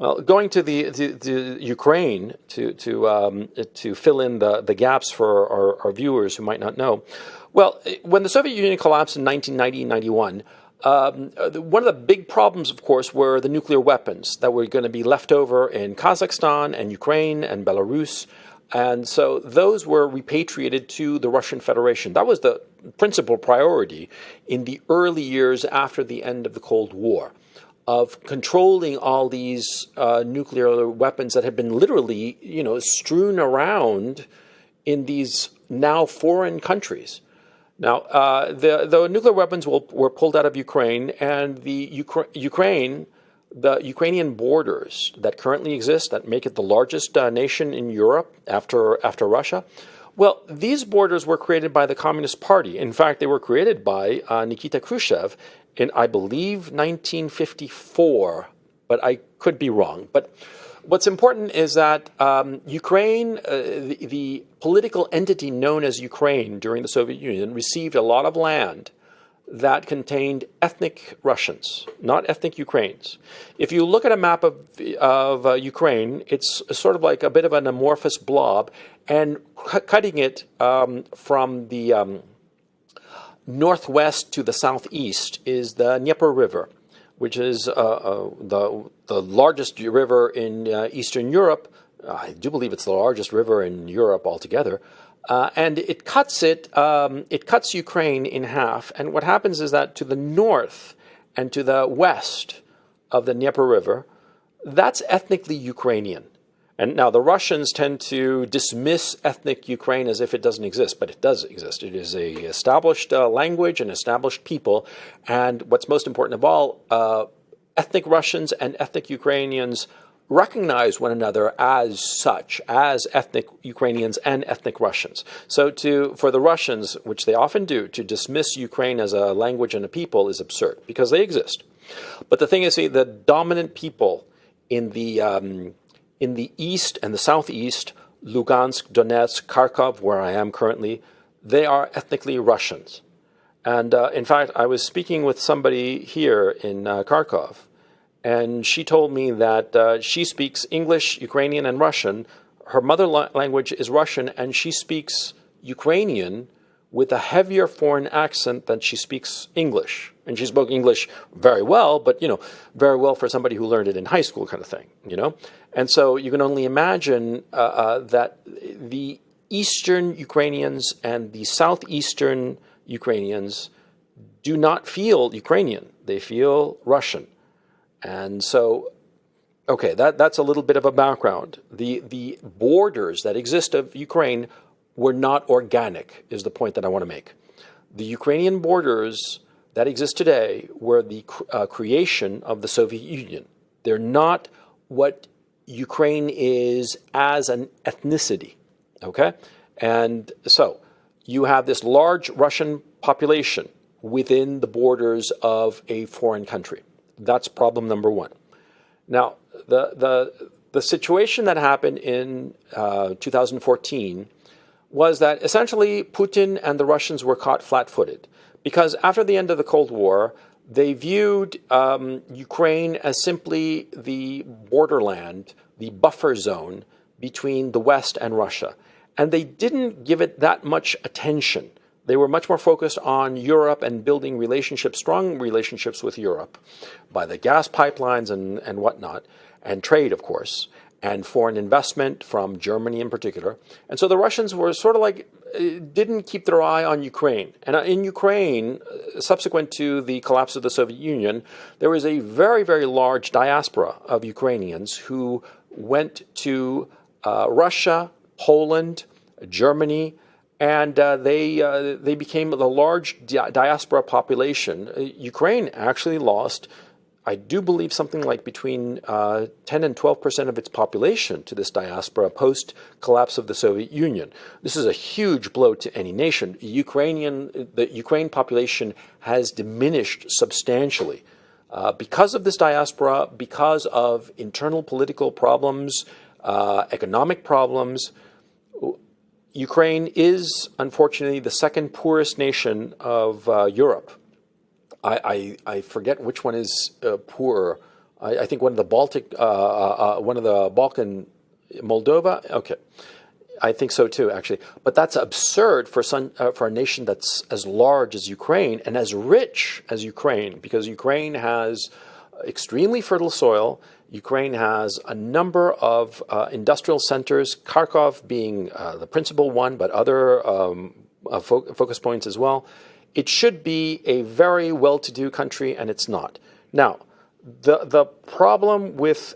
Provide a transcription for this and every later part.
Well, going to the Ukraine to fill in the gaps for our viewers who might not know. Well, when the Soviet Union collapsed in 1990-91, one of the big problems, of course, were the nuclear weapons that were going to be left over in Kazakhstan and Ukraine and Belarus. And so those were repatriated to the Russian Federation. That was the principal priority in the early years after the end of the Cold War, of controlling all these nuclear weapons that had been literally, strewn around in these now foreign countries. Now, the nuclear weapons were pulled out of Ukraine, and the Ukrainian borders that currently exist, that make it the largest nation in Europe after Russia, well, these borders were created by the Communist Party. In fact, they were created by Nikita Khrushchev in, I believe, 1954, but I could be wrong. But what's important is that Ukraine, the political entity known as Ukraine during the Soviet Union, received a lot of land that contained ethnic Russians, not ethnic Ukrainians. If you look at a map of Ukraine, it's sort of like a bit of an amorphous blob, and cutting it from the northwest to the southeast is the Dnieper River, which is the largest river in Eastern Europe. I do believe it's the largest river in Europe altogether. And it cuts Ukraine in half. And what happens is that to the north and to the west of the Dnieper River, that's ethnically Ukrainian. And now the Russians tend to dismiss ethnic Ukraine as if it doesn't exist, but it does exist. It is a established language and established people. And what's most important of all, ethnic Russians and ethnic Ukrainians recognize one another as such, as ethnic Ukrainians and ethnic Russians. So for the Russians, which they often do, to dismiss Ukraine as a language and a people is absurd, because they exist. But the thing is, see, the dominant people in the east and the southeast, Lugansk, Donetsk, Kharkov, where I am currently, they are ethnically Russians. And in fact, I was speaking with somebody here in Kharkov, and she told me that she speaks English, Ukrainian, and Russian. Her mother language is Russian, and she speaks Ukrainian with a heavier foreign accent than she speaks English. And she spoke English very well, but, very well for somebody who learned it in high school kind of thing, And so you can only imagine that the Eastern Ukrainians and the Southeastern Ukrainians do not feel Ukrainian. They feel Russian. And so, okay, that's a little bit of a background. The borders that exist of Ukraine were not organic, is the point that I want to make. The Ukrainian borders that exist today were the creation of the Soviet Union. They're not what Ukraine is as an ethnicity, okay? And so you have this large Russian population within the borders of a foreign country. That's problem number one. Now, the situation that happened in 2014 was that essentially Putin and the Russians were caught flat-footed, because after the end of the Cold War, they viewed Ukraine as simply the borderland, the buffer zone between the West and Russia. And they didn't give it that much attention. They were much more focused on Europe and building relationships, strong relationships with Europe by the gas pipelines and whatnot, and trade, of course, and foreign investment from Germany in particular. And so the Russians were sort of like, didn't keep their eye on Ukraine. And in Ukraine, subsequent to the collapse of the Soviet Union, there was a very, very large diaspora of Ukrainians who went to Russia, Poland, Germany, and they became the large diaspora population. Ukraine actually lost, I do believe, something like between 10 and 12% of its population to this diaspora post-collapse of the Soviet Union. This is a huge blow to any nation. The Ukraine population has diminished substantially because of this diaspora, because of internal political problems, economic problems. Ukraine is, unfortunately, the second poorest nation of Europe. I forget which one is poorer. I think one of the Balkan, Moldova. Okay, I think so too, actually. But that's absurd for a nation that's as large as Ukraine and as rich as Ukraine, because Ukraine has extremely fertile soil. Ukraine has a number of industrial centers, Kharkov being the principal one, but other focus points as well. It should be a very well-to-do country, and it's not. Now, the problem with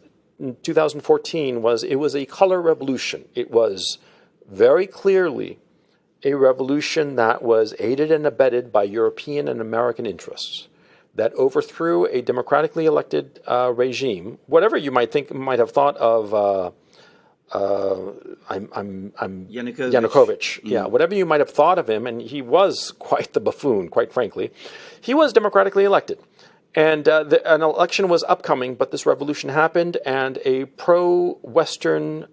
2014 was it was a color revolution. It was very clearly a revolution that was aided and abetted by European and American interests, that overthrew a democratically elected regime. Whatever you might have thought of Yanukovych. Yeah, whatever you might have thought of him, and he was quite the buffoon, quite frankly. He was democratically elected. And an election was upcoming, but this revolution happened, and a pro-Western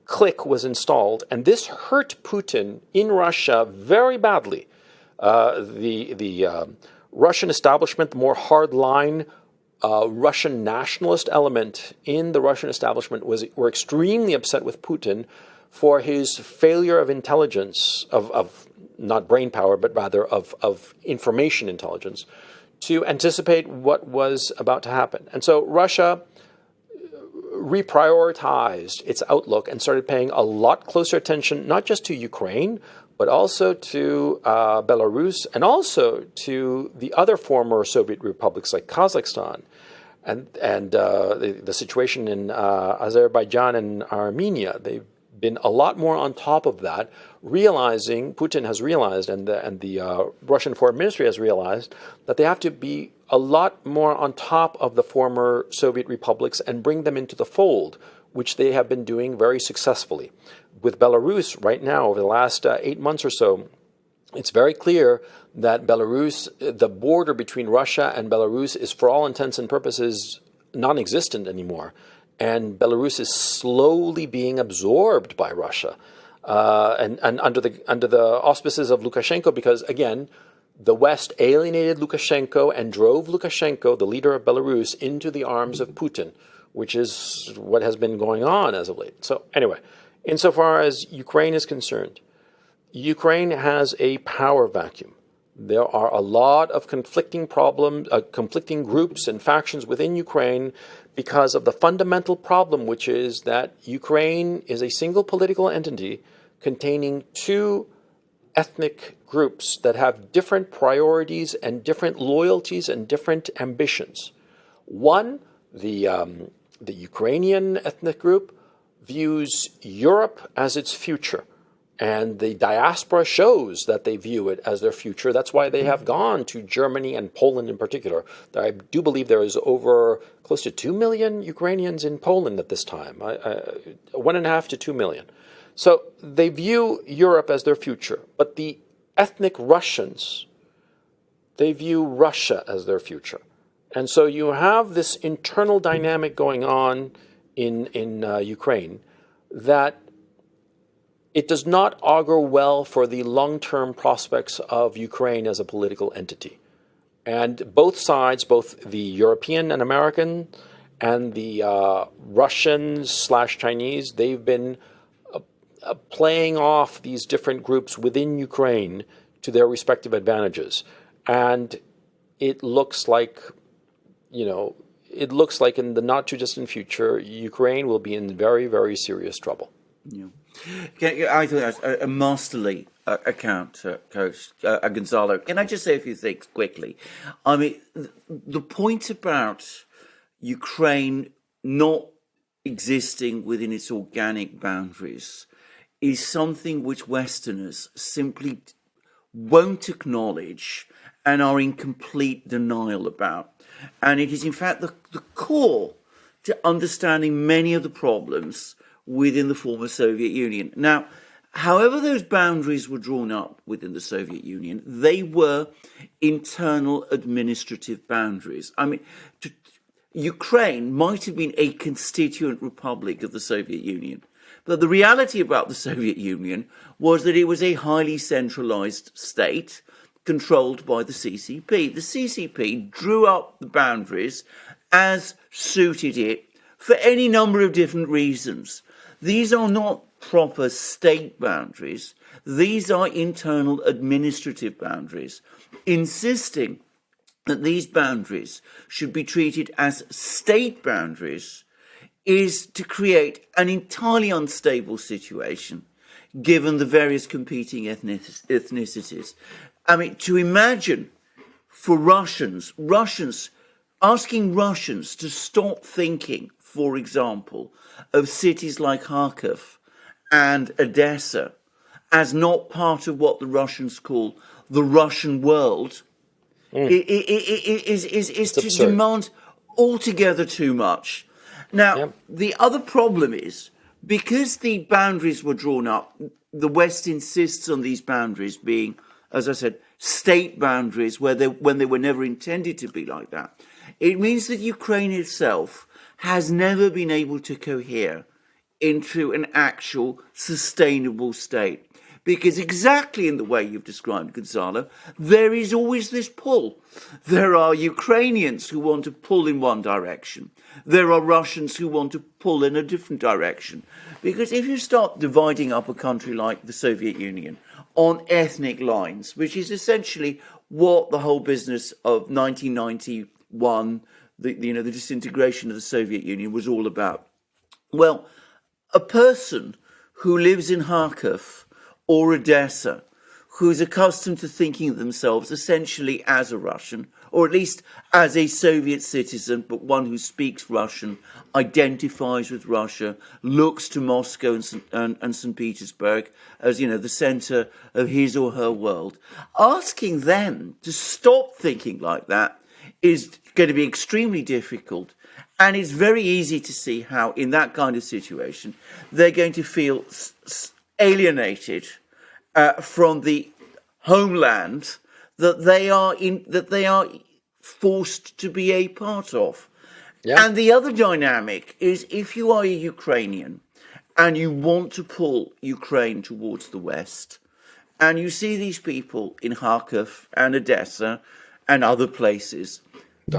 clique was installed. And this hurt Putin in Russia very badly. The Russian establishment, the more hardline Russian nationalist element in the Russian establishment were extremely upset with Putin for his failure of intelligence, of not brain power, but rather of information intelligence, to anticipate what was about to happen. And so Russia reprioritized its outlook and started paying a lot closer attention, not just to Ukraine, but also to Belarus, and also to the other former Soviet republics like Kazakhstan, and the situation in Azerbaijan and Armenia. They've been a lot more on top of that, Putin has realized, and the Russian Foreign Ministry has realized, that they have to be a lot more on top of the former Soviet republics and bring them into the fold, which they have been doing very successfully. With Belarus right now, over the last 8 months or so, it's very clear that Belarus, the border between Russia and Belarus, is for all intents and purposes non-existent anymore. And Belarus is slowly being absorbed by Russia, and under the auspices of Lukashenko, because again, the West alienated Lukashenko and drove Lukashenko, the leader of Belarus, into the arms of Putin, which is what has been going on as of late. So anyway, insofar as Ukraine is concerned, Ukraine has a power vacuum. There are a lot of conflicting groups and factions within Ukraine because of the fundamental problem, which is that Ukraine is a single political entity containing two ethnic groups that have different priorities and different loyalties and different ambitions. One, the Ukrainian ethnic group, views Europe as its future. And the diaspora shows that they view it as their future. That's why they have gone to Germany and Poland in particular. I do believe there is over close to 2 million Ukrainians in Poland at this time, 1.5 to 2 million. So they view Europe as their future. But the ethnic Russians, they view Russia as their future. And so you have this internal dynamic going on in Ukraine that it does not augur well for the long-term prospects of Ukraine as a political entity. And both sides, both the European and American and the Russians/Chinese, they've been playing off these different groups within Ukraine to their respective advantages. And it looks like, in the not-too-distant future, Ukraine will be in very, very serious trouble. Yeah. I think that's a masterly account, Coach Gonzalo. Can I just say a few things quickly? I mean, the point about Ukraine not existing within its organic boundaries is something which Westerners simply won't acknowledge and are in complete denial about. And it is, in fact, the core to understanding many of the problems within the former Soviet Union. Now, however those boundaries were drawn up within the Soviet Union, they were internal administrative boundaries. I mean, Ukraine might have been a constituent republic of the Soviet Union, but the reality about the Soviet Union was that it was a highly centralized state controlled by the CCP. The CCP drew up the boundaries as suited it for any number of different reasons. These are not proper state boundaries. These are internal administrative boundaries, insisting that these boundaries should be treated as state boundaries is to create an entirely unstable situation, given the various competing ethnicities. I mean, to imagine for Russians, asking Russians to stop thinking, for example, of cities like Kharkov and Odessa as not part of what the Russians call the Russian world, is to absurd. demand altogether too much. Now, the other problem is, because the boundaries were drawn up, the West insists on these boundaries being, as I said, state boundaries when they were never intended to be like that. It means that Ukraine itself has never been able to cohere into an actual sustainable state. Because exactly in the way you've described, Gonzalo, there is always this pull. There are Ukrainians who want to pull in one direction. There are Russians who want to pull in a different direction. Because if you start dividing up a country like the Soviet Union on ethnic lines, which is essentially what the whole business of 1991, the disintegration of the Soviet Union was all about. Well, a person who lives in Kharkov or Odessa, who's accustomed to thinking of themselves essentially as a Russian, or at least as a Soviet citizen, but one who speaks Russian, identifies with Russia, looks to Moscow and St. Petersburg as, the center of his or her world. Asking them to stop thinking like that is going to be extremely difficult. And it's very easy to see how, in that kind of situation, they're going to feel alienated from the homeland that they are forced to be a part of. Yeah. And the other dynamic is, if you are a Ukrainian and you want to pull Ukraine towards the West, and you see these people in Kharkov and Odessa and other places,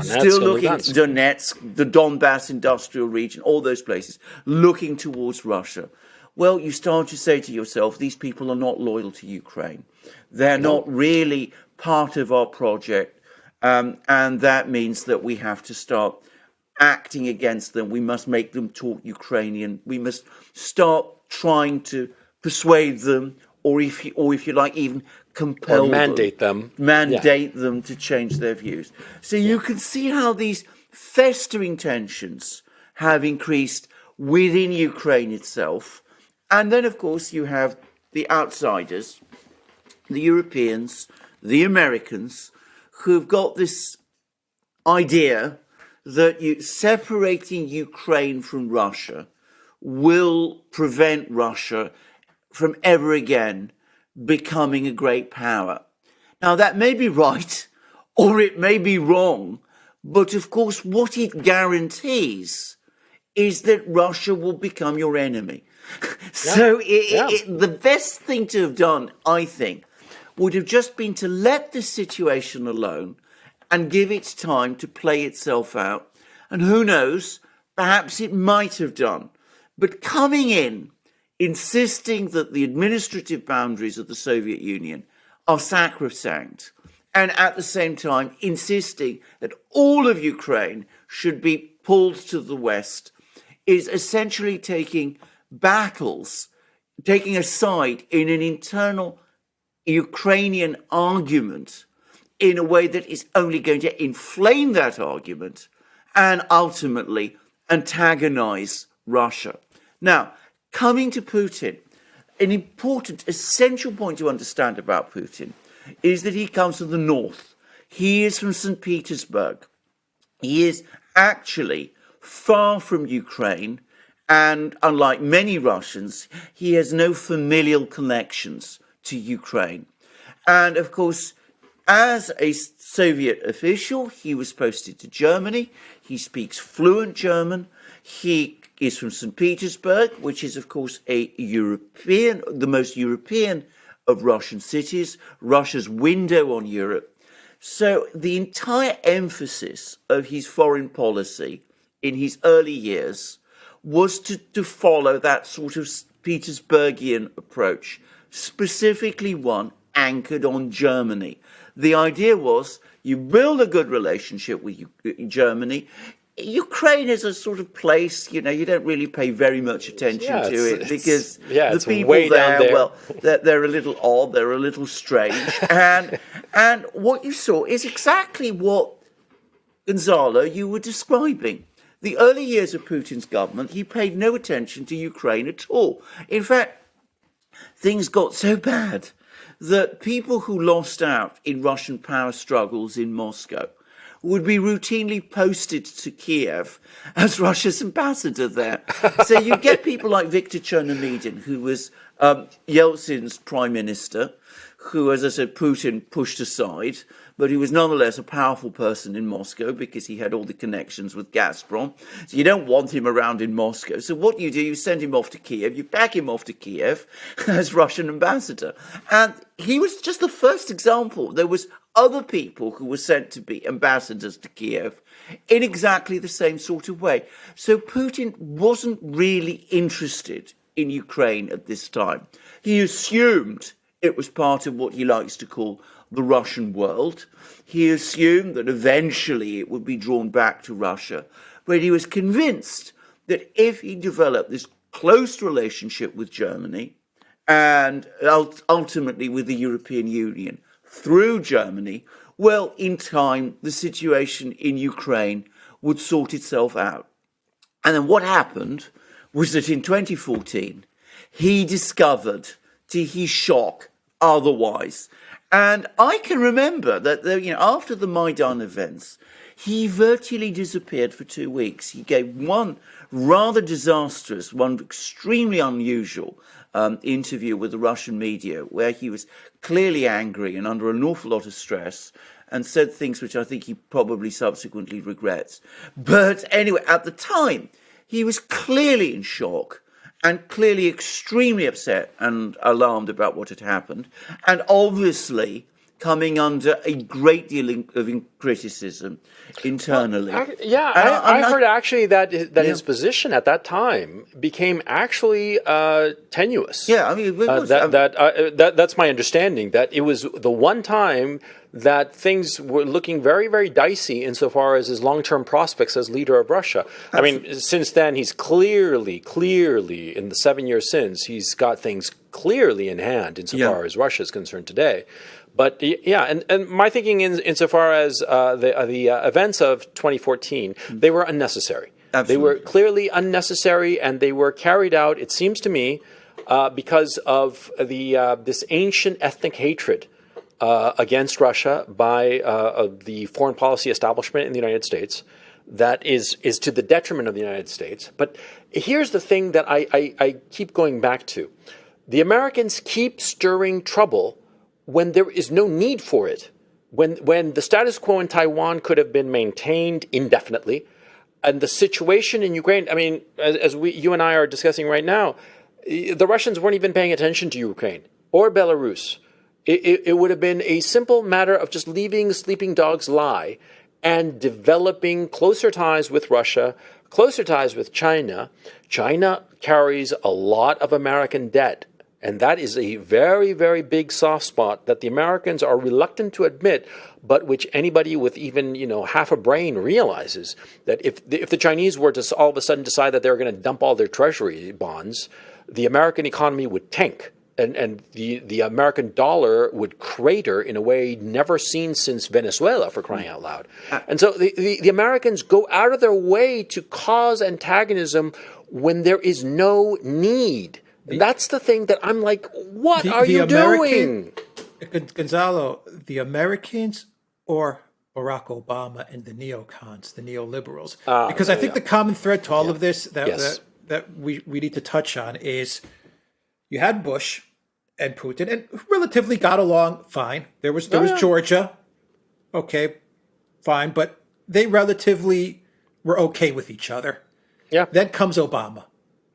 still looking at Donetsk, the Donbass industrial region, all those places, looking towards Russia. Well, you start to say to yourself, these people are not loyal to Ukraine. They're not really part of our project. And that means that we have to start acting against them. We must make them talk Ukrainian. We must start trying to persuade them, or if you like, even compel mandate them to change their views. So you can see how these festering tensions have increased within Ukraine itself. And then, of course, you have the outsiders, the Europeans, the Americans, who've got this idea that separating Ukraine from Russia will prevent Russia from ever again becoming a great power. Now, that may be right, or it may be wrong, but of course, what it guarantees is that Russia will become your enemy. So the best thing to have done, I think, would have just been to let this situation alone and give it time to play itself out. And who knows, perhaps it might have done. But coming in, insisting that the administrative boundaries of the Soviet Union are sacrosanct, and at the same time insisting that all of Ukraine should be pulled to the West, is essentially taking a side in an internal Ukrainian argument in a way that is only going to inflame that argument and ultimately antagonize Russia. Now, coming to Putin, an important, essential point to understand about Putin is that he comes from the north. He is from St. Petersburg. He is actually far from Ukraine, and unlike many Russians, he has no familial connections to Ukraine. And of course, as a Soviet official, he was posted to Germany. He speaks fluent German. He is from St. Petersburg, which is, of course, the most European of Russian cities, Russia's window on Europe. So the entire emphasis of his foreign policy in his early years was to follow that sort of Petersburgian approach, specifically one anchored on Germany. The idea was you build a good relationship with Germany. Ukraine is a sort of place, you don't really pay very much attention to it because the people there, well, they're a little odd, they're a little strange. And what you saw is exactly what, Gonzalo, you were describing. The early years of Putin's government, he paid no attention to Ukraine at all. In fact, things got so bad that people who lost out in Russian power struggles in Moscow would be routinely posted to Kiev as Russia's ambassador there. So you get people like Viktor Chernomyrdin, who was Yeltsin's prime minister, who, as I said, Putin pushed aside, but he was nonetheless a powerful person in Moscow because he had all the connections with Gazprom. So you don't want him around in Moscow. So what do? You send him off to Kiev, you pack him off to Kiev as Russian ambassador. And he was just the first example. There was other people who were sent to be ambassadors to Kiev in exactly the same sort of way. So Putin wasn't really interested in Ukraine at this time. He assumed it was part of what he likes to call the Russian world. He assumed that eventually it would be drawn back to Russia, but he was convinced that if he developed this close relationship with Germany and ultimately with the European Union through Germany, well, in time, the situation in Ukraine would sort itself out. And then what happened was that in 2014, he discovered, to his shock, otherwise. And I can remember that, after the Maidan events, he virtually disappeared for 2 weeks. He gave one rather disastrous, one extremely unusual interview with the Russian media, where he was clearly angry and under an awful lot of stress and said things which I think he probably subsequently regrets. But anyway, at the time, he was clearly in shock and clearly extremely upset and alarmed about what had happened, and obviously coming under a great deal of criticism internally. I heard actually that his position at that time became actually tenuous. Yeah, I mean, that's my understanding, that it was the one time that things were looking very, very dicey insofar as his long-term prospects as leader of Russia. Absolutely. I mean, since then, he's clearly, in the 7 years since, he's got things clearly in hand insofar as Russia is concerned today. But and my thinking insofar as the events of 2014, they were unnecessary. Absolutely. They were clearly unnecessary, and they were carried out, it seems to me, because of this ancient ethnic hatred against Russia by the foreign policy establishment in the United States that is to the detriment of the United States. But here's the thing that I keep going back to. The Americans keep stirring trouble when there is no need for it, when the status quo in Taiwan could have been maintained indefinitely, and the situation in Ukraine, I mean, as you and I are discussing right now, the Russians weren't even paying attention to Ukraine or Belarus. It would have been a simple matter of just leaving sleeping dogs lie and developing closer ties with Russia, closer ties with China. China carries a lot of American debt. And that is a very, very big soft spot that the Americans are reluctant to admit, but which anybody with even, half a brain realizes that if the Chinese were to all of a sudden decide that they were going to dump all their treasury bonds, the American economy would tank. And the American dollar would crater in a way never seen since Venezuela, for crying out loud. And so the Americans go out of their way to cause antagonism when there is no need. That's the thing that I'm like, what are you doing? Gonzalo, the Americans or Barack Obama and the neocons, the neoliberals? Because I think the common thread to all of this that we need to touch on is you had Bush and Putin and relatively got along fine. There was Georgia. Okay, fine. But they relatively were okay with each other. Yeah. Then comes Obama.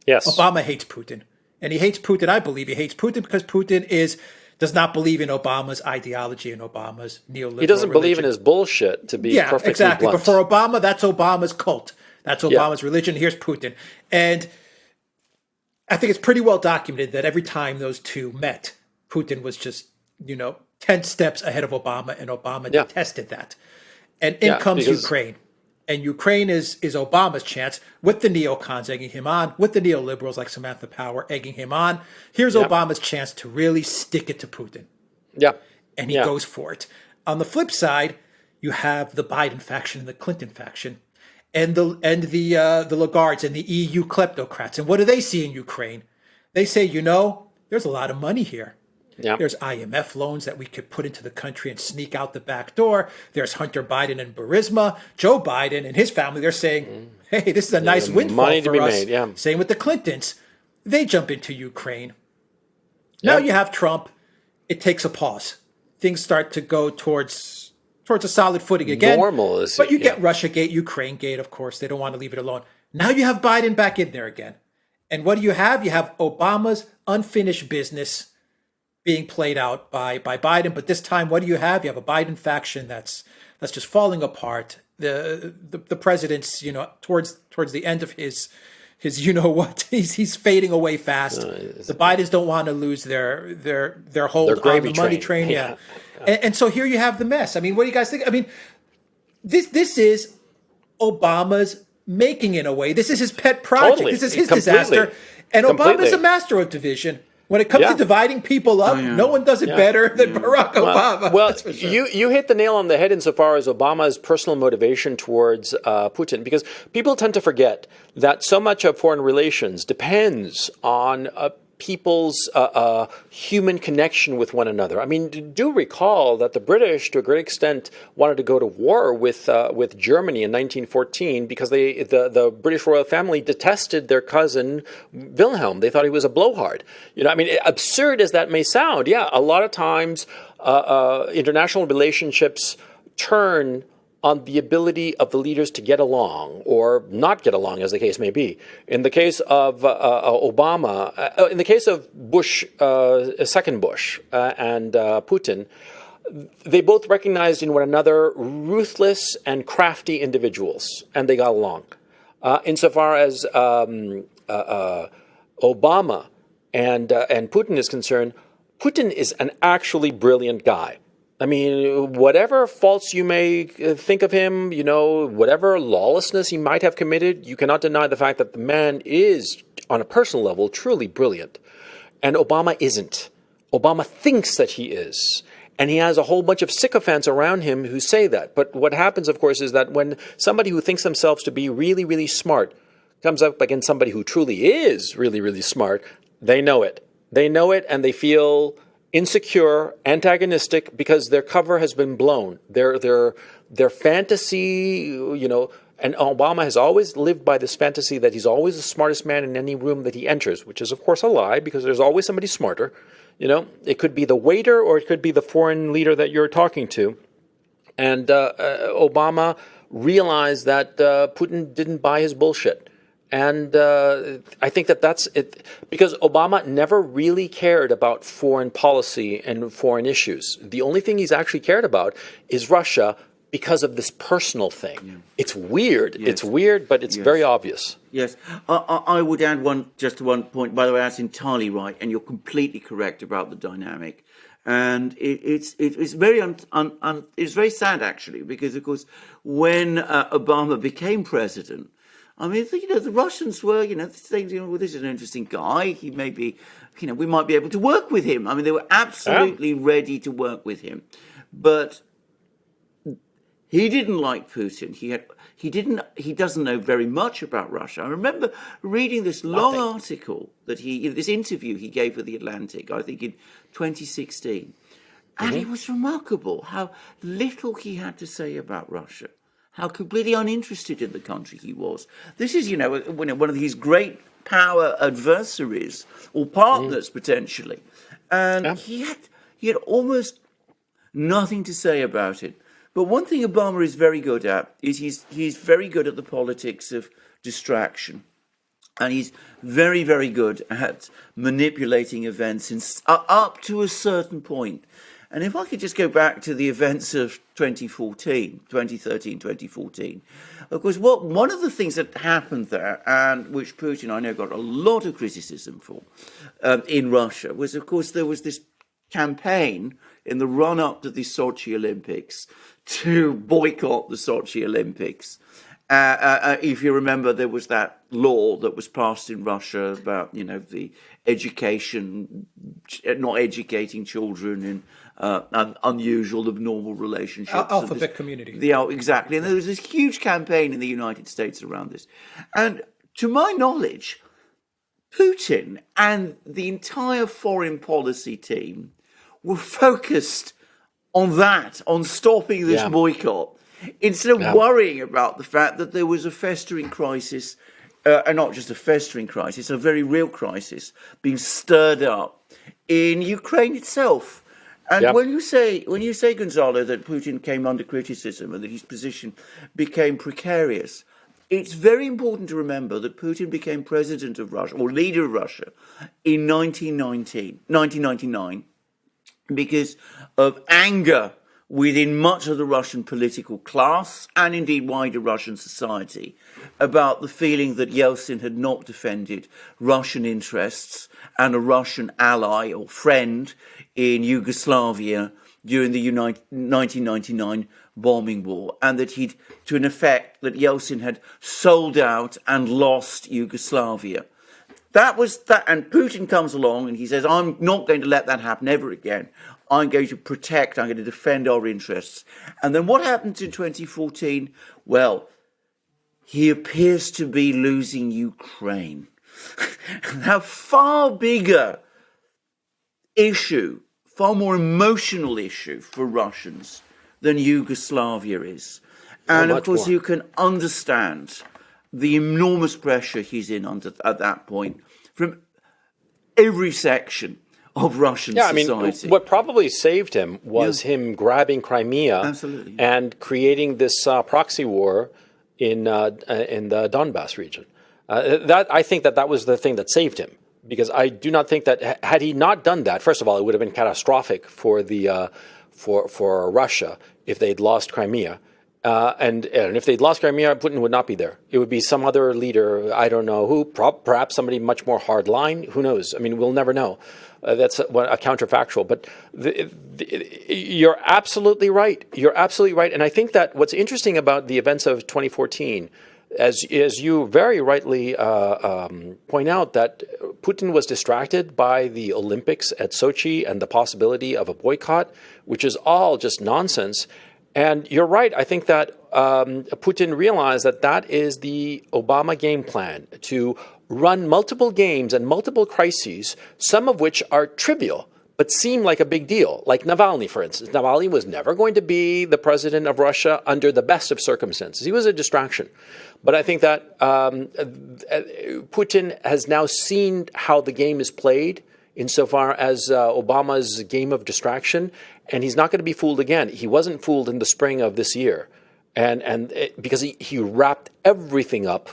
Yes. Obama hates Putin. And he hates Putin. I believe he hates Putin because Putin is does not believe in Obama's ideology and Obama's neoliberal He doesn't believe in religion. his bullshit, to be Yeah, perfectly exactly. blunt. But for Obama, that's Obama's cult. That's Obama's religion. Here's Putin. And I think it's pretty well documented that every time those two met, Putin was just, 10 steps ahead of Obama, and Obama detested that. And in comes Ukraine. And Ukraine is Obama's chance, with the neocons egging him on, with the neoliberals like Samantha Power egging him on. Here's Obama's chance to really stick it to Putin. Yeah. And he goes for it. On the flip side, you have the Biden faction and the Clinton faction, and the Lagardes and the EU kleptocrats. And what do they see in Ukraine? They say, there's a lot of money here. Yeah. There's IMF loans that we could put into the country and sneak out the back door. There's Hunter Biden and Burisma. Joe Biden and his family, they're saying, hey, this is a nice windfall for us. Made, Same with the Clintons. They jump into Ukraine. Now you have Trump. It takes a pause. Things start to go towards a solid footing again. Normal, but you get Russiagate, Ukrainegate, of course. They don't want to leave it alone. Now you have Biden back in there again. And what do you have? You have Obama's unfinished business being played out by Biden. But this time, what do you have? You have a Biden faction that's just falling apart. The president's, towards the end of his he's fading away fast. The Bidens don't want to lose their hold on the money train. Yeah. And so here you have the mess. I mean, what do you guys think? I mean, this is Obama's making, in a way. This is his pet project. Totally. This is his disaster. And Obama's a master of division. When it comes to dividing people up, no one does it better than Barack Obama. Well, that's for sure. you hit the nail on the head insofar as Obama's personal motivation towards Putin, because people tend to forget that so much of foreign relations depends on people's human connection with one another. I mean, do recall that the British, to a great extent, wanted to go to war with Germany in 1914 because the British royal family detested their cousin Wilhelm. They thought he was a blowhard. I mean, absurd as that may sound, a lot of times international relationships turn on the ability of the leaders to get along or not get along, as the case may be. In the case of Obama, in the case of Bush, second Bush, and Putin, they both recognized in one another ruthless and crafty individuals, and they got along. Insofar as Obama and Putin is concerned, Putin is an actually brilliant guy. I mean, whatever faults you may think of him, whatever lawlessness he might have committed, you cannot deny the fact that the man is, on a personal level, truly brilliant. And Obama isn't. Obama thinks that he is. And he has a whole bunch of sycophants around him who say that. But what happens, of course, is that when somebody who thinks themselves to be really, really smart comes up against somebody who truly is really, really smart, they know it. They know it, and they feel insecure, antagonistic, because their cover has been blown. Their fantasy, and Obama has always lived by this fantasy that he's always the smartest man in any room that he enters, which is, of course, a lie, because there's always somebody smarter. It could be the waiter or it could be the foreign leader that you're talking to. And Obama realized that Putin didn't buy his bullshit. And I think that's it, because Obama never really cared about foreign policy and foreign issues. The only thing he's actually cared about is Russia because of this personal thing. Yeah. It's weird. Yes. It's weird, but it's very obvious. Yes. I would add one point. By the way, that's entirely right, and you're completely correct about the dynamic. And it's very it's very sad, actually, because, of course, when Obama became president, I mean, the Russians were, saying, well, this is an interesting guy. He may be, we might be able to work with him. I mean, they were absolutely ready to work with him. But he didn't like Putin. He doesn't know very much about Russia. I remember reading this long article that this interview he gave for The Atlantic, I think in 2016. And it was remarkable how little he had to say about Russia. How completely uninterested in the country he was. This is, one of his great power adversaries or partners potentially, and he had almost nothing to say about it. But one thing Obama is very good at is he's very good at the politics of distraction, And he's very, very good at manipulating events up to a certain point. And if I could just go back to the events of 2013, 2014, of course, one of the things that happened there, and which Putin, I know, got a lot of criticism for in Russia, was, of course, there was this campaign in the run-up to the Sochi Olympics to boycott the Sochi Olympics. If you remember, there was that law that was passed in Russia about, the education, not educating children in unusual, abnormal relationships. Alphabet community. Exactly. And there was this huge campaign in the United States around this. And to my knowledge, Putin and the entire foreign policy team were focused on that, on stopping this boycott, instead of worrying about the fact that there was a festering crisis, and not just a festering crisis, a very real crisis being stirred up in Ukraine itself. And when you say, Gonzalo, that Putin came under criticism and that his position became precarious, it's very important to remember that Putin became president of Russia, or leader of Russia, in 1999, because of anger within much of the Russian political class and indeed wider Russian society about the feeling that Yeltsin had not defended Russian interests and a Russian ally or friend in Yugoslavia during the 1999 bombing war, and that that Yeltsin had sold out and lost Yugoslavia. That was that, and Putin comes along and he says, I'm not going to let that happen ever again. I'm going to defend our interests. And then what happens in 2014? Well, he appears to be losing Ukraine. Now, far bigger issue, far more emotional issue for Russians than Yugoslavia is. And of course, you can understand the enormous pressure he's in under at that point from every section of Russian society. I mean, what probably saved him was him grabbing Crimea and creating this proxy war in the Donbass region. I think that was the thing that saved him, because I do not think that had he not done that, first of all, it would have been catastrophic for the for Russia if they'd lost Crimea. And if they'd lost Crimea, Putin would not be there. It would be some other leader, I don't know who, perhaps somebody much more hardline. Who knows? I mean, we'll never know. That's a counterfactual. But you're absolutely right. You're absolutely right. And I think that what's interesting about the events of 2014, as you very rightly point out, that Putin was distracted by the Olympics at Sochi and the possibility of a boycott, which is all just nonsense. And you're right. I think that Putin realized that is the Obama game plan, to run multiple games and multiple crises, some of which are trivial but seem like a big deal. Like Navalny, for instance. Navalny was never going to be the president of Russia under the best of circumstances. He was a distraction. But I think that Putin has now seen how the game is played insofar as Obama's game of distraction, and he's not going to be fooled again. He wasn't fooled in the spring of this year, because he wrapped everything up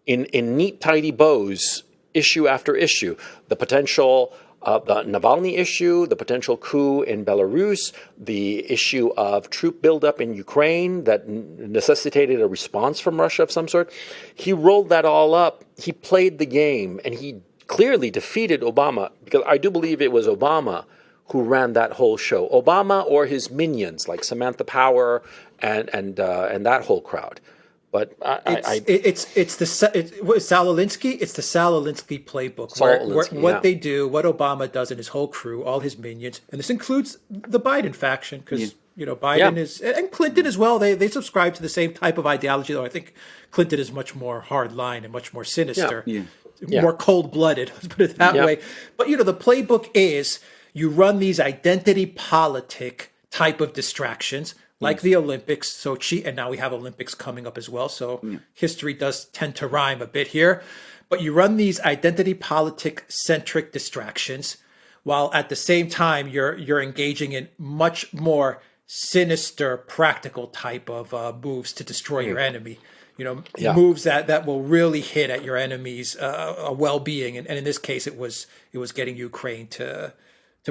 in neat, tidy bows, issue after issue. The potential the Navalny issue, the potential coup in Belarus, the issue of troop buildup in Ukraine that necessitated a response from Russia of some sort. He rolled that all up. He played the game, and he clearly defeated Obama, because I do believe it was Obama who ran that whole show. Obama or his minions like Samantha Power and that whole crowd. But it's Saul Alinsky. It's the Saul Alinsky playbook. What they do, what Obama does, and his whole crew, all his minions, and this includes the Biden faction, because Biden is, and Clinton as well. They subscribe to the same type of ideology, though I think Clinton is much more hardline and much more sinister, more cold-blooded. Let's put it that way. But the playbook is you run these identity politic type of distractions, like the Olympics, Sochi, and now we have Olympics coming up as well. So history does tend to rhyme a bit here. But you run these identity politic centric distractions, while at the same time you're engaging in much more sinister, practical type of moves to destroy your enemy. moves that will really hit at your enemy's well-being. And in this case, it was getting Ukraine to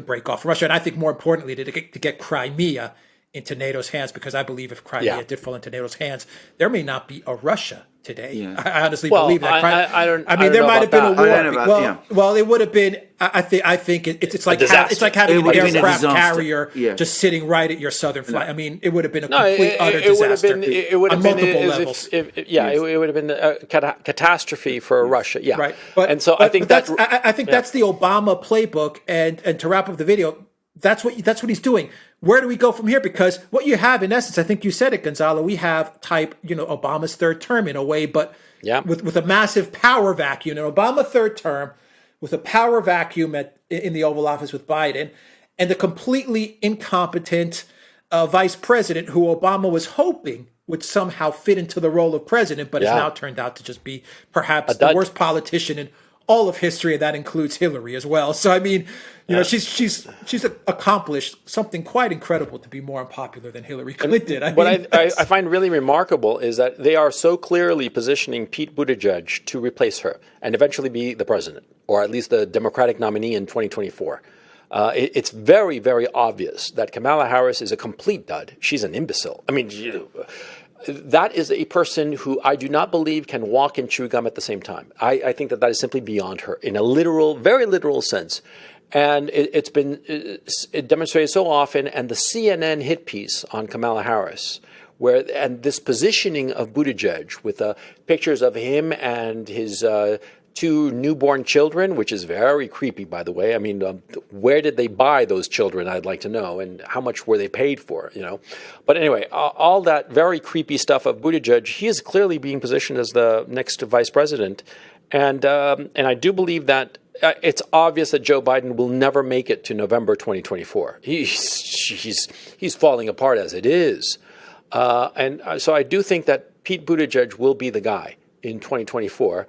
break off Russia. And I think more importantly, to get Crimea into NATO's hands, because I believe if Crimea did fall into NATO's hands, there may not be a Russia today. Yeah. I honestly believe that. I mean, there might have been a war. Well, it would have been. I think it's like having an aircraft carrier just sitting right at your southern flank. I mean, it would have been a complete utter disaster. It would have been multiple levels. It would have been a catastrophe for Russia. Yeah, right. And so I think that's the Obama playbook. And to wrap up the video, that's what he's doing. Where do we go from here? Because what you have, in essence, I think you said it, Gonzalo, we have Obama's third term in a way, but with a massive power vacuum. An Obama third term with a power vacuum in the Oval Office with Biden, and the completely incompetent vice president who Obama was hoping would somehow fit into the role of president, but has now turned out to just be perhaps the worst politician in all of history, and that includes Hillary as well. So I mean, she's accomplished something quite incredible to be more unpopular than Hillary Clinton. What I find really remarkable is that they are so clearly positioning Pete Buttigieg to replace her and eventually be the president, or at least the Democratic nominee in 2024. It's very, very obvious that Kamala Harris is a complete dud. She's an imbecile. I mean, that is a person who I do not believe can walk and chew gum at the same time. I think that is simply beyond her in a literal, very literal sense. And it's been demonstrated so often. And the CNN hit piece on Kamala Harris, and this positioning of Buttigieg with pictures of him and his two newborn children, which is very creepy, by the way. I mean, where did they buy those children? I'd like to know, and how much were they paid for? But anyway, all that very creepy stuff of Buttigieg, he is clearly being positioned as the next vice president, and I do believe that it's obvious that Joe Biden will never make it to November 2024. He's falling apart as it is, and so I do think that Pete Buttigieg will be the guy in 2024.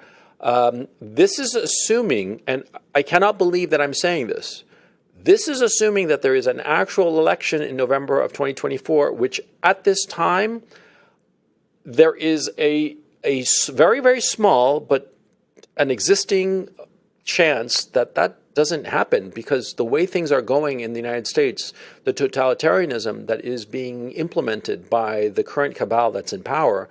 This is assuming, and I cannot believe that I'm saying this, this is assuming that there is an actual election in November of 2024, which at this time, there is a very, very small, but an existing chance that doesn't happen, because the way things are going in the United States, the totalitarianism that is being implemented by the current cabal that's in power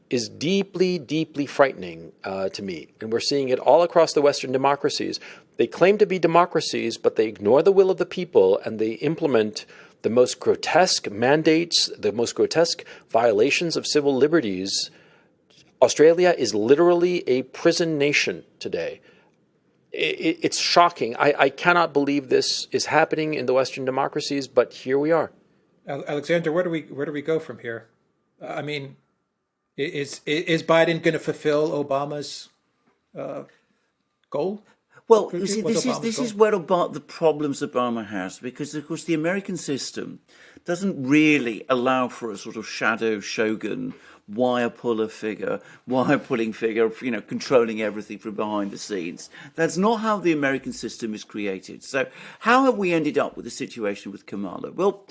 is deeply, deeply frightening to me. And we're seeing it all across the Western democracies. They claim to be democracies, but they ignore the will of the people, and they implement the most grotesque mandates, the most grotesque violations of civil liberties. Australia is literally a prison nation today. It's shocking. I cannot believe this is happening in the Western democracies, but here we are. Alexander, where do we go from here? I mean, is Biden going to fulfill Obama's goal? Well, you see, this is where the problems Obama has, because of course the American system doesn't really allow for a sort of shadow shogun, wire pulling figure, controlling everything from behind the scenes. That's not how the American system is created. So how have we ended up with the situation with Kamala? Well,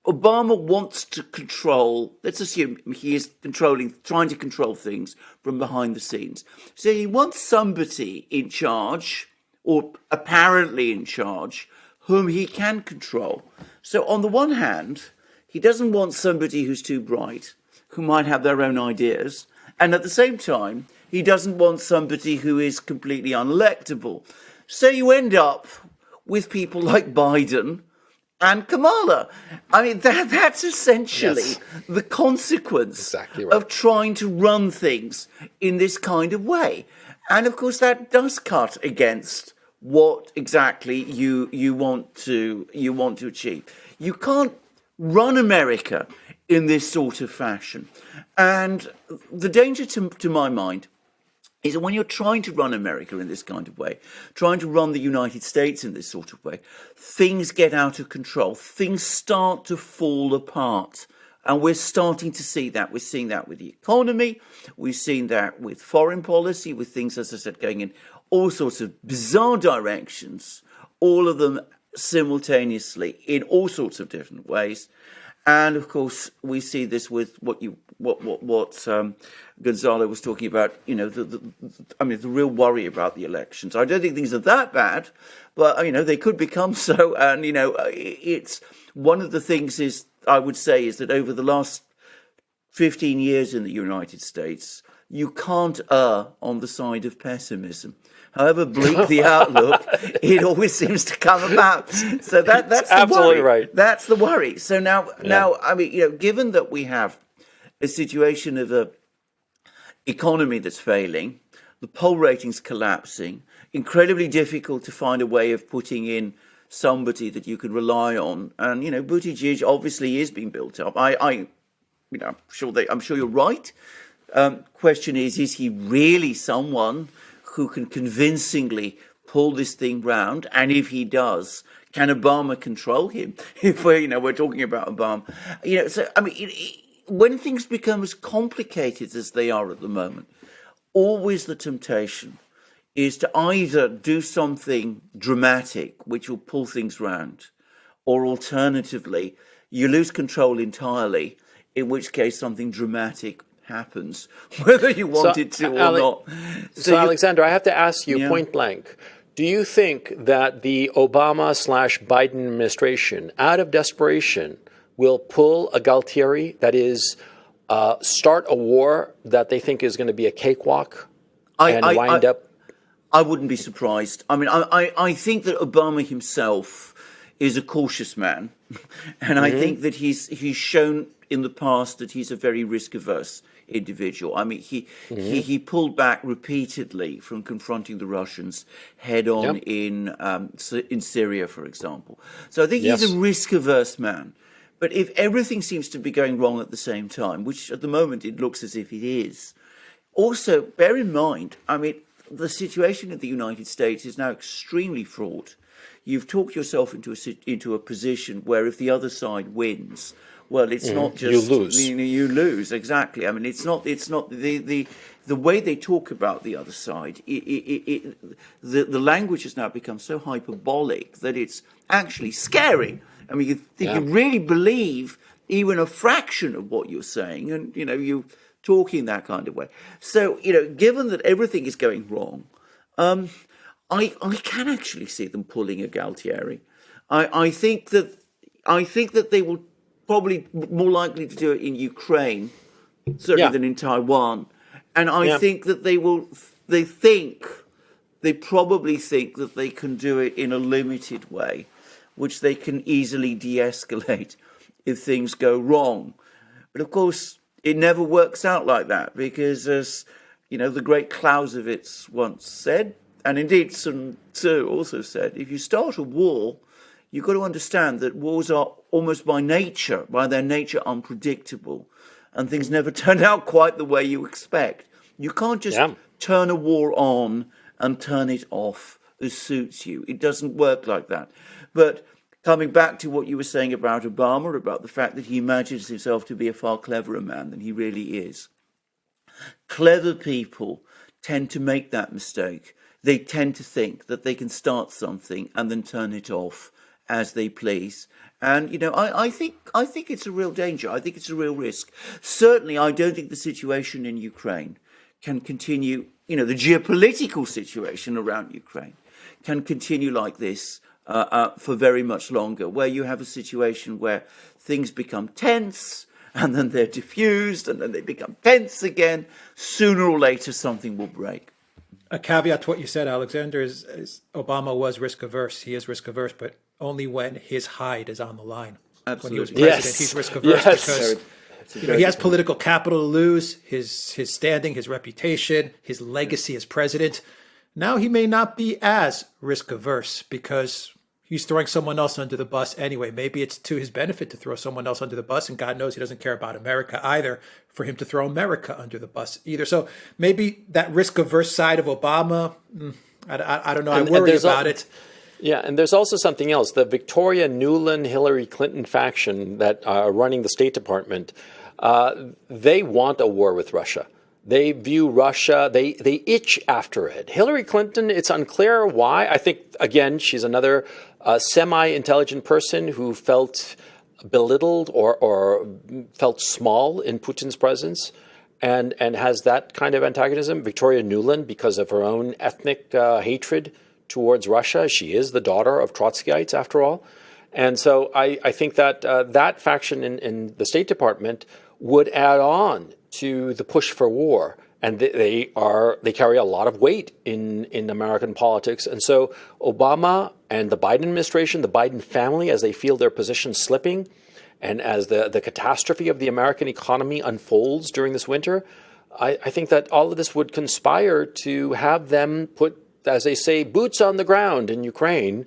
Obama wants to control, let's assume he is trying to control things from behind the scenes. So he wants somebody in charge, or apparently in charge, whom he can control. So on the one hand, he doesn't want somebody who's too bright, who might have their own ideas. And at the same time, he doesn't want somebody who is completely unelectable. So you end up with people like Biden and Kamala. I mean, that's essentially the consequence of trying to run things in this kind of way. And of course, that does cut against what exactly you want to achieve. You can't run America in this sort of fashion. And the danger to my mind is that when you're trying to run America in this kind of way, trying to run the United States in this sort of way, things get out of control. Things start to fall apart. And we're starting to see that. We're seeing that with the economy. We've seen that with foreign policy, with things, as I said, going in all sorts of bizarre directions, all of them simultaneously in all sorts of different ways. And of course, we see this with what Gonzalo was talking about. You know, the real worry about the elections. I don't think things are that bad, but you know, they could become so. And you know, it's one of the things is I would say is that over the last 15 years in the United States, you can't err on the side of pessimism. However bleak the outlook, it always seems to come about. So that's the absolutely worry. Right. That's the worry. So now, I mean, you know, given that we have a situation of a economy that's failing, the poll ratings collapsing, incredibly difficult to find a way of putting in somebody that you can rely on, and you know, Buttigieg obviously is being built up. You know, I'm sure you're right. Question is he really someone who can convincingly pull this thing round? And if he does, can Obama control him? If we're talking about Obama, you know, so I mean, when things become as complicated as they are at the moment, always the temptation is to either do something dramatic, which will pull things round, or alternatively, you lose control entirely, in which case something dramatic happens, whether you want it to or not. So Alexander, I have to ask you point blank, do you think that the Obama/Biden administration, out of desperation, will pull a Galtieri, that is, start a war that they think is going to be a cakewalk wind up? I wouldn't be surprised. I mean, I think that Obama himself is a cautious man, and I think that he's shown in the past that he's a very risk-averse individual. I mean, he pulled back repeatedly from confronting the Russians head-on in Syria, for example. So I think he's a risk-averse man. But if everything seems to be going wrong at the same time, which at the moment it looks as if it is, also bear in mind, I mean, the situation in the United States is now extremely fraught. You've talked yourself into a position where if the other side wins, well, it's not just you lose. You lose, exactly. I mean, it's not the way they talk about the other side. The language has now become so hyperbolic that it's actually scary. I mean, you really believe even a fraction of what you're saying, and you know you talk in that kind of way. So you know, given that everything is going wrong, I can actually see them pulling a Galtieri. I think that they will probably more likely to do it in Ukraine, certainly than in Taiwan. And I think that they probably think that they can do it in a limited way, which they can easily de-escalate if things go wrong. But of course, it never works out like that because, as you know, the great Clausewitz once said, and indeed Sun Tzu also said, if you start a war, you've got to understand that wars are almost by their nature, unpredictable, and things never turn out quite the way you expect. You can't just turn a war on and turn it off as suits you. It doesn't work like that. But coming back to what you were saying about Obama, about the fact that he imagines himself to be a far cleverer man than he really is. Clever people tend to make that mistake. They tend to think that they can start something and then turn it off as they please. And, you know, I think it's a real danger. I think it's a real risk. Certainly, I don't think the situation in Ukraine can continue, you know, the geopolitical situation around Ukraine can continue like this for very much longer, where you have a situation where things become tense and then they're diffused and then they become tense again. Sooner or later, something will break. A caveat to what you said, Alexander, is Obama was risk averse. He is risk averse, but only when his hide is on the line. Absolutely. When he was president, he's risk averse because he has political capital to lose, his standing, his reputation, his legacy as president. Now he may not be as risk averse because he's throwing someone else under the bus anyway. Maybe it's to his benefit to throw someone else under the bus, and God knows he doesn't care about America either, for him to throw America under the bus either. So maybe that risk-averse side of Obama, I don't know. I worry about it. Yeah, and there's also something else. The Victoria Nuland, Hillary Clinton faction that are running the State Department, they want a war with Russia. They view Russia, they itch after it. Hillary Clinton, it's unclear why. I think, again, she's another semi-intelligent person who felt belittled or felt small in Putin's presence and has that kind of antagonism. Victoria Nuland, because of her own ethnic hatred towards Russia, she is the daughter of Trotskyites, after all. And so I think that that faction in the State Department would add on to the push for war. And they carry a lot of weight in American politics. And so Obama and the Biden administration, the Biden family, as they feel their position slipping, and as the catastrophe of the American economy unfolds during this winter, I think that all of this would conspire to have them put, as they say, boots on the ground in Ukraine,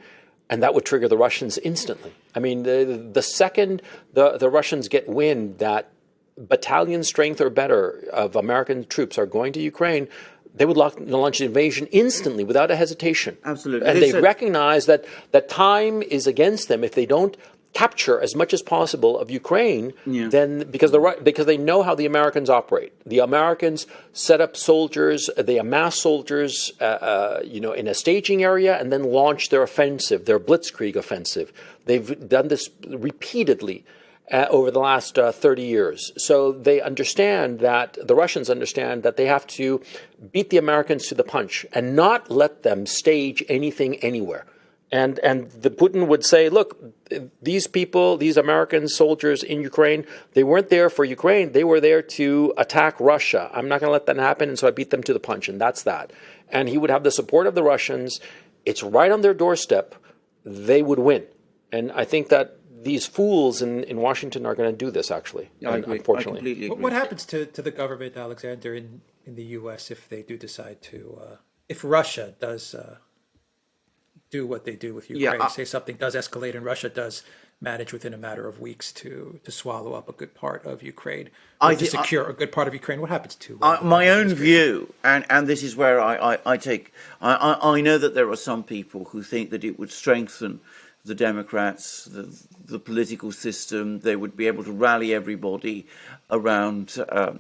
and that would trigger the Russians instantly. I mean, the second the Russians get wind that battalion strength or better of American troops are going to Ukraine, they would launch an invasion instantly without a hesitation. Absolutely. And they recognize that time is against them if they don't capture as much as possible of Ukraine, then because they know how the Americans operate. The Americans set up soldiers, they amass soldiers, in a staging area, and then launch their offensive, their blitzkrieg offensive. They've done this repeatedly over the last 30 years. So they understand that, the Russians understand that they have to beat the Americans to the punch and not let them stage anything anywhere. And the Putin would say, look, these people, these American soldiers in Ukraine, they weren't there for Ukraine. They were there to attack Russia. I'm not going to let that happen, and so I beat them to the punch, and that's that. And he would have the support of the Russians. It's right on their doorstep. They would win. And I think that these fools in Washington are going to do this, actually, unfortunately. I completely agree. What happens to the government, Alexander, in the U.S. if they do decide to, if Russia does do what they do with Ukraine, say something does escalate and Russia does manage within a matter of weeks to swallow up a good part of Ukraine, or to secure a good part of Ukraine? What happens to my own view, and this is where I know that there are some people who think that it would strengthen the Democrats, the political system. They would be able to rally everybody around the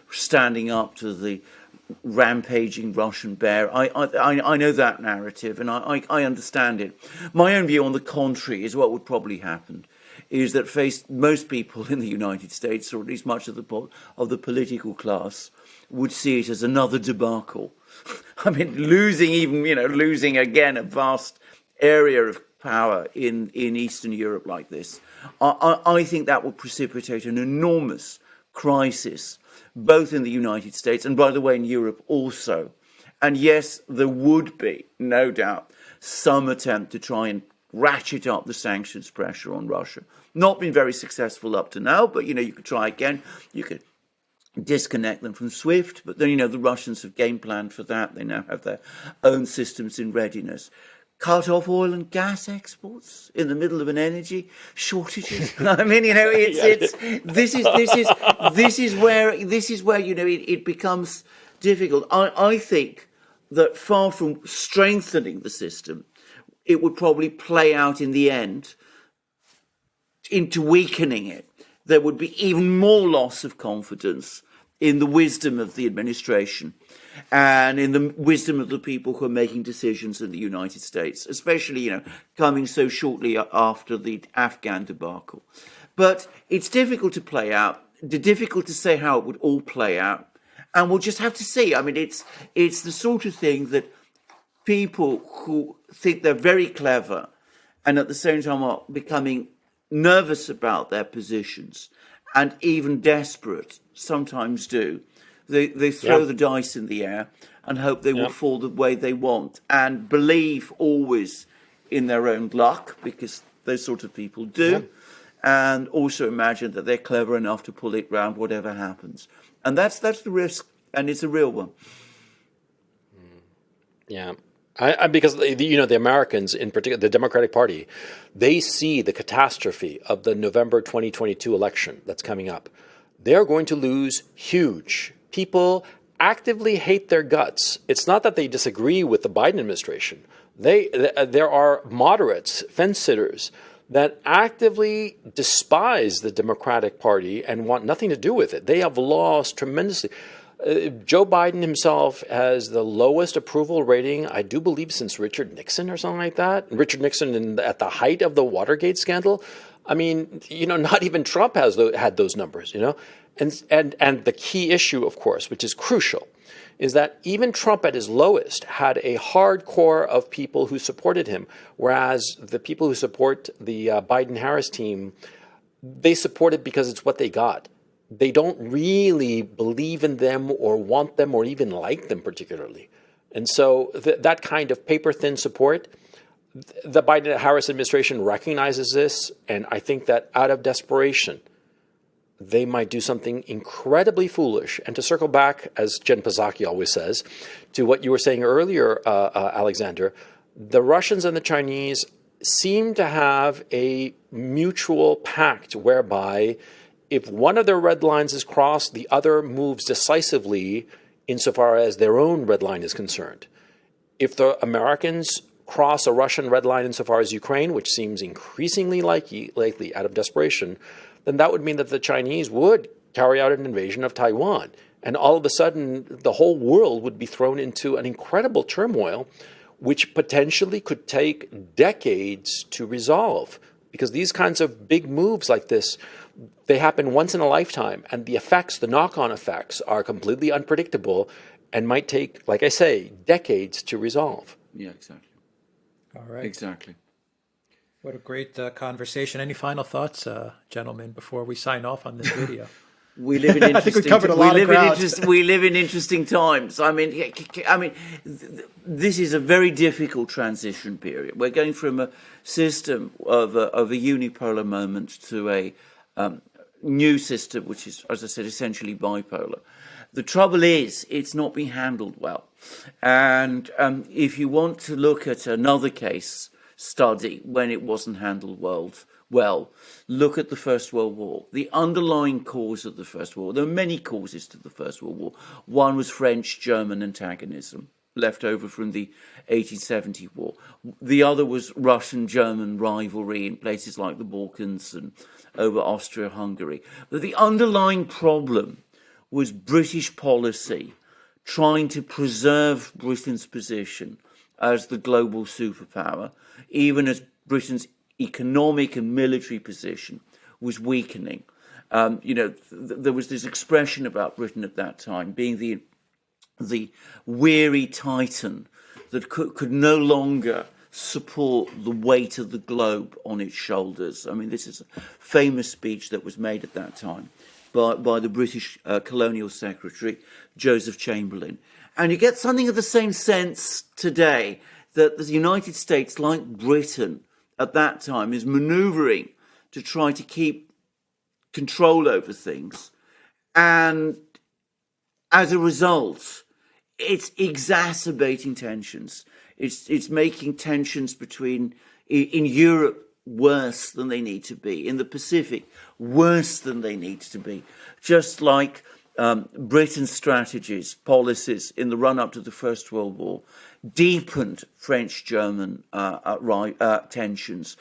standing up to the rampaging Russian bear. I know that narrative, and I understand it. My own view, on the contrary, is what would probably happen is that most people in the United States, or at least much of the political class, would see it as another debacle. I mean, losing again a vast area of power in Eastern Europe like this. I think that would precipitate an enormous crisis, both in the United States and, by the way, in Europe also. And yes, there would be, no doubt, some attempt to try and ratchet up the sanctions pressure on Russia. Not been very successful up to now, but, you could try again. You could disconnect them from SWIFT, but then, the Russians have game planned for that. They now have their own systems in readiness. Cut off oil and gas exports in the middle of an energy shortages. I mean, this is where it becomes difficult. I think that far from strengthening the system, it would probably play out in the end into weakening it. There would be even more loss of confidence in the wisdom of the administration and in the wisdom of the people who are making decisions in the United States, especially, coming so shortly after the Afghan debacle. But it's difficult to play out, difficult to say how it would all play out, and we'll just have to see. I mean, it's the sort of thing that people who think they're very clever and at the same time are becoming nervous about their positions and even desperate sometimes do. They throw the dice in the air and hope they will fall the way they want, and believe always in their own luck, because those sort of people do, and also imagine that they're clever enough to pull it round whatever happens. And that's the risk, and it's a real one. Yeah. Because the Americans, in particular, the Democratic Party, they see the catastrophe of the November 2022 election that's coming up. They're going to lose huge. People actively hate their guts. It's not that they disagree with the Biden administration. There are moderates, fence-sitters, that actively despise the Democratic Party and want nothing to do with it. They have lost tremendously. Joe Biden himself has the lowest approval rating, I do believe, since Richard Nixon or something like that. Richard Nixon at the height of the Watergate scandal. I mean, not even Trump had those numbers, And the key issue, of course, which is crucial, is that even Trump at his lowest had a hardcore of people who supported him, whereas the people who support the Biden-Harris team, they support it because it's what they got. They don't really believe in them or want them or even like them particularly. And so that kind of paper-thin support, the Biden-Harris administration recognizes this, and I think that out of desperation, they might do something incredibly foolish. And to circle back, as Jen Psaki always says, to what you were saying earlier, Alexander, the Russians and the Chinese seem to have a mutual pact whereby if one of their red lines is crossed, the other moves decisively insofar as their own red line is concerned. If the Americans cross a Russian red line insofar as Ukraine, which seems increasingly likely out of desperation, then that would mean that the Chinese would carry out an invasion of Taiwan. And all of a sudden, the whole world would be thrown into an incredible turmoil, which potentially could take decades to resolve. Because these kinds of big moves like this, they happen once in a lifetime, and the effects, the knock-on effects, are completely unpredictable and might take, like I say, decades to resolve. Yeah, exactly. All right. Exactly. What a great conversation. Any final thoughts, gentlemen, before we sign off on this video? We live in interesting. I think we covered a lot of ground. We live in interesting times. I mean, this is a very difficult transition period. We're going from a system of a unipolar moment to a new system, which is, as I said, essentially bipolar. The trouble is, it's not been handled well. And if you want to look at another case study when it wasn't handled well, look at the First World War. The underlying cause of the First World War, there are many causes to the First World War. One was French-German antagonism, left over from the 1870 war. The other was Russian-German rivalry in places like the Balkans and over Austria-Hungary. But the underlying problem was British policy trying to preserve Britain's position as the global superpower, even as Britain's economic and military position was weakening. There was this expression about Britain at that time being the weary titan that could no longer support the weight of the globe on its shoulders. I mean, this is a famous speech that was made at that time by the British colonial secretary, Joseph Chamberlain. And you get something of the same sense today, that the United States, like Britain at that time, is manoeuvring to try to keep control over things. And as a result, it's exacerbating tensions. It's making tensions in Europe worse than they need to be, in the Pacific worse than they need to be. Just like Britain's strategies, policies in the run-up to the First World War deepened French-German tensions,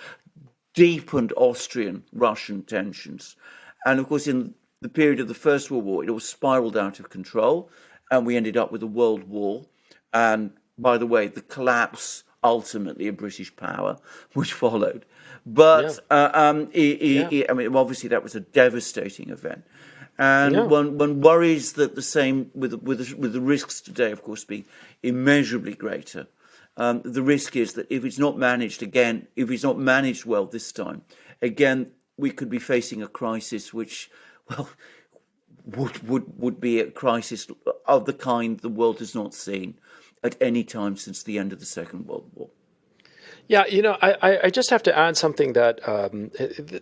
deepened Austrian-Russian tensions. And of course, in the period of the First World War, it all spiraled out of control, and we ended up with a world war. And by the way, the collapse ultimately of British power, which followed. But I mean, obviously, that was a devastating event. And one worries that the same with the risks today, of course, being immeasurably greater. The risk is that if it's not managed well this time, again, we could be facing a crisis which, well, would be a crisis of the kind the world has not seen at any time since the end of the Second World War. Yeah, I just have to add something that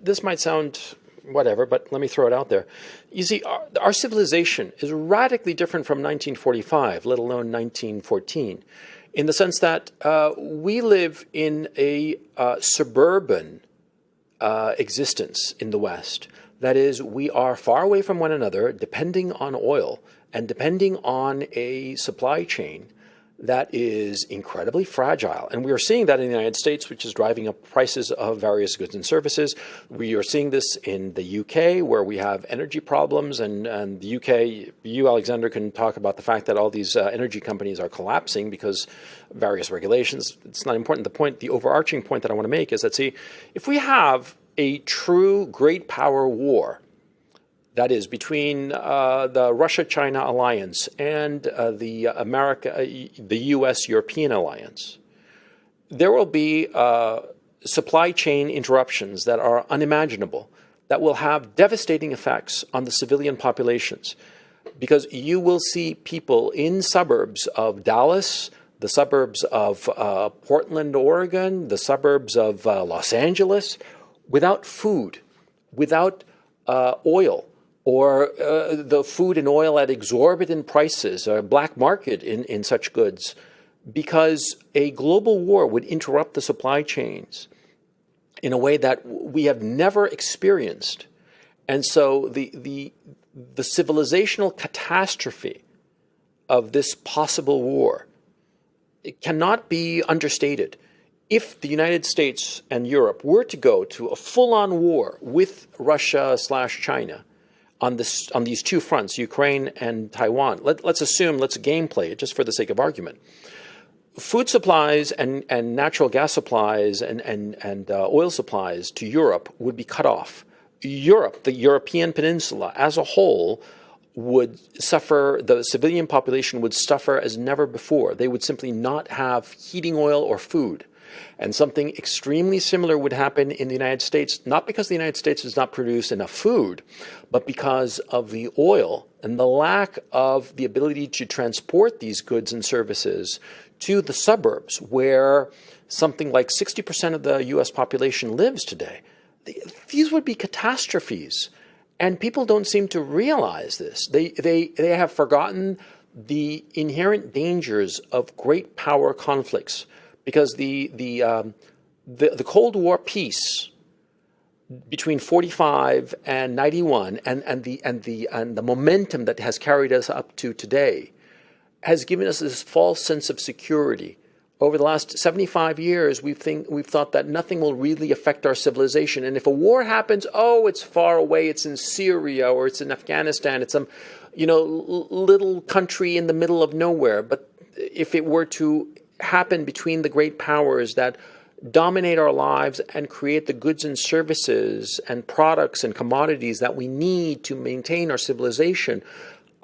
this might sound whatever, but let me throw it out there. You see, our civilization is radically different from 1945, let alone 1914, in the sense that we live in a suburban existence in the West. That is, we are far away from one another, depending on oil and depending on a supply chain that is incredibly fragile. And we are seeing that in the United States, which is driving up prices of various goods and services. We are seeing this in the UK, where we have energy problems. And the UK, you, Alexander, can talk about the fact that all these energy companies are collapsing because of various regulations. It's not important. The overarching point that I want to make is that, see, if we have a true great power war, that is between the Russia-China alliance and the U.S.-European alliance, there will be supply chain interruptions that are unimaginable, that will have devastating effects on the civilian populations, because you will see people in suburbs of Dallas, the suburbs of Portland, Oregon, the suburbs of Los Angeles, without food, without oil, or the food and oil at exorbitant prices, or black market in such goods, because a global war would interrupt the supply chains in a way that we have never experienced. And so the civilizational catastrophe of this possible war, it cannot be understated. If the United States and Europe were to go to a full-on war with Russia/China, on these two fronts, Ukraine and Taiwan, let's gameplay it just for the sake of argument. Food supplies and natural gas supplies and oil supplies to Europe would be cut off. Europe, the European peninsula as a whole, would suffer, the civilian population would suffer as never before. They would simply not have heating oil or food. And something extremely similar would happen in the United States, not because the United States does not produce enough food, but because of the oil and the lack of the ability to transport these goods and services to the suburbs, where something like 60% of the U.S. population lives today. These would be catastrophes. And people don't seem to realize this. They have forgotten the inherent dangers of great power conflicts, because the Cold War peace between 45 and 91 and the momentum that has carried us up to today has given us this false sense of security. Over the last 75 years, we've thought that nothing will really affect our civilization. And if a war happens, it's far away. It's in Syria or it's in Afghanistan. It's some, little country in the middle of nowhere. But if it were to happen between the great powers that dominate our lives and create the goods and services and products and commodities that we need to maintain our civilization,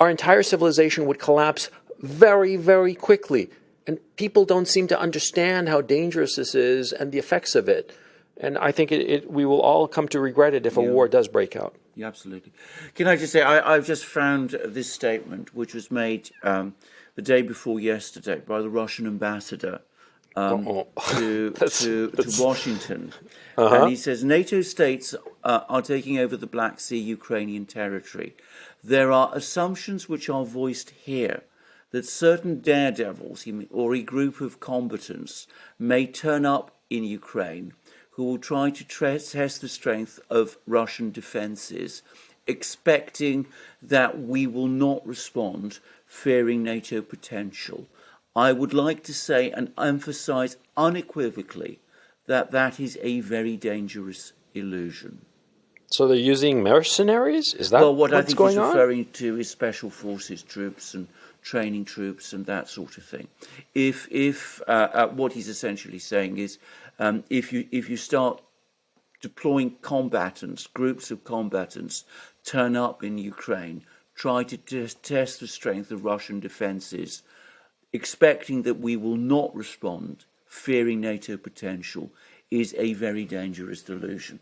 our entire civilization would collapse very, very quickly. And people don't seem to understand how dangerous this is and the effects of it. And I think we will all come to regret it if a war does break out. Yeah, absolutely. Can I just say, I've just found this statement, which was made the day before yesterday by the Russian ambassador to Washington. And he says, NATO states are taking over the Black Sea Ukrainian territory. There are assumptions which are voiced here that certain daredevils or a group of combatants may turn up in Ukraine who will try to test the strength of Russian defences, expecting that we will not respond, fearing NATO potential. I would like to say and emphasise unequivocally that that is a very dangerous illusion. So they're using mercenaries? Is that what what's I think going he's on? referring to is special forces troops and training troops and that sort of thing. If what he's essentially saying is, if you start deploying combatants, groups of combatants, turn up in Ukraine, try to test the strength of Russian defences, expecting that we will not respond, fearing NATO potential, is a very dangerous delusion.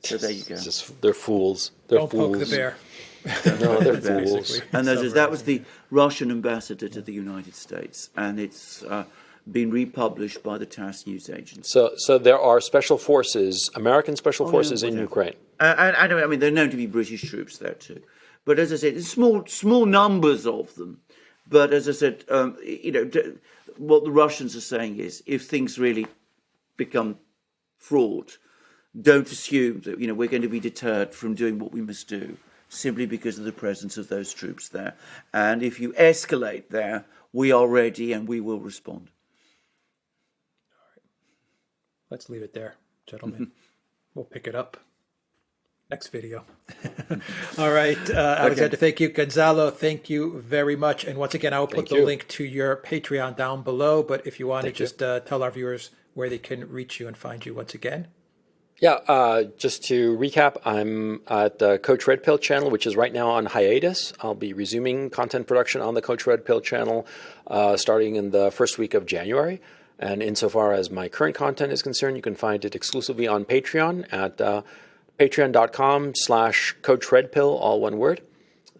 So there you go. They're fools. Don't poke the bear. No, they're fools. And that was the Russian ambassador to the United States, and it's been republished by the TASS news agency. So there are special forces, American special forces in Ukraine. I mean, they're known to be British troops there too. But as I said, it's small numbers of them. But as I said, what the Russians are saying is, if things really become fraught, don't assume that we're going to be deterred from doing what we must do, simply because of the presence of those troops there. And if you escalate there, we are ready and we will respond. Let's leave it there, gentlemen. We'll pick it up next video. All right, Alexander, thank you. Gonzalo, thank you very much. And once again, I will put the link to your Patreon down below. But if you want to just tell our viewers where they can reach you and find you once again. Yeah, just to recap, I'm at the Coach Red Pill channel, which is right now on hiatus. I'll be resuming content production on the Coach Red Pill channel starting in the first week of January. And insofar as my current content is concerned, you can find it exclusively on Patreon at patreon.com/CoachRedPill, all one word.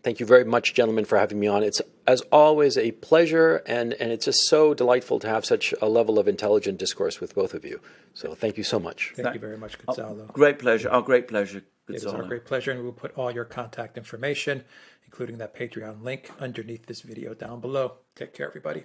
Thank you very much, gentlemen, for having me on. It's, as always, a pleasure, and it's just so delightful to have such a level of intelligent discourse with both of you. So thank you so much. Thank you very much, Gonzalo. Great pleasure. Our great pleasure, It Gonzalo. is our great pleasure, and we'll put all your contact information, including that Patreon link, underneath this video down below. Take care, everybody.